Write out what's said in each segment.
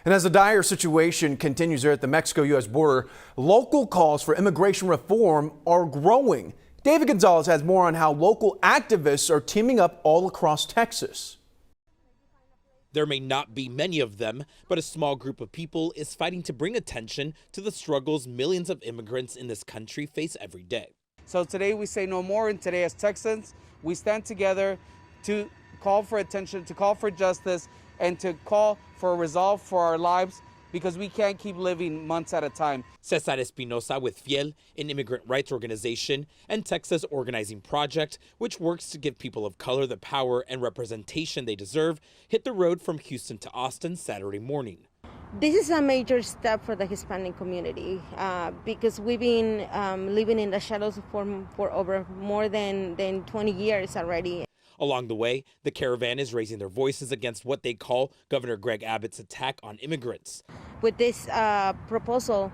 And as the dire situation continues there at the Mexico-U.S. border, local calls for immigration reform are growing. David Gonzalez has more on how local activists are teaming up all across Texas. There may not be many of them, but a small group of people is fighting to bring attention to the struggles millions of immigrants in this country face every day. So today we say no more, and today as Texans, we stand together to call for attention, to call for justice, and to call for a resolve for our lives, because we can't keep living months at a time. Cesar Espinosa with Fiel, an immigrant rights organization, and Texas Organizing Project, which works to give people of color the power and representation they deserve, hit the road from Houston to Austin Saturday morning. This is a major step for the Hispanic community because we've been living in the shadows for over more than 20 years already. Along the way, the caravan is raising their voices against what they call Governor Greg Abbott's attack on immigrants. With this proposal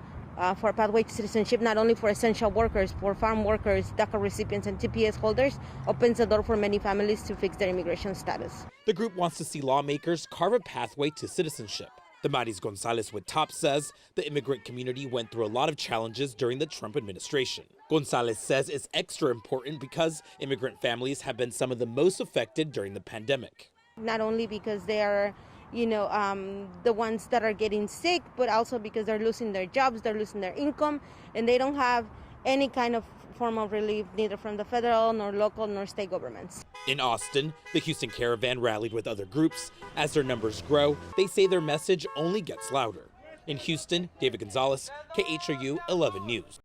for a pathway to citizenship, not only for essential workers, for farm workers, DACA recipients, and TPS holders, opens the door for many families to fix their immigration status. The group wants to see lawmakers carve a pathway to citizenship. Damaris Gonzalez with TOP says the immigrant community went through a lot of challenges during the Trump administration. Gonzalez says it's extra important because immigrant families have been some of the most affected during the pandemic. Not only because they are, the ones that are getting sick, but also because they're losing their jobs, they're losing their income, and they don't have any kind of form of relief, neither from the federal, nor local, nor state governments. In Austin, the Houston caravan rallied with other groups. As their numbers grow, they say their message only gets louder. In Houston, David Gonzalez, KHOU 11 News.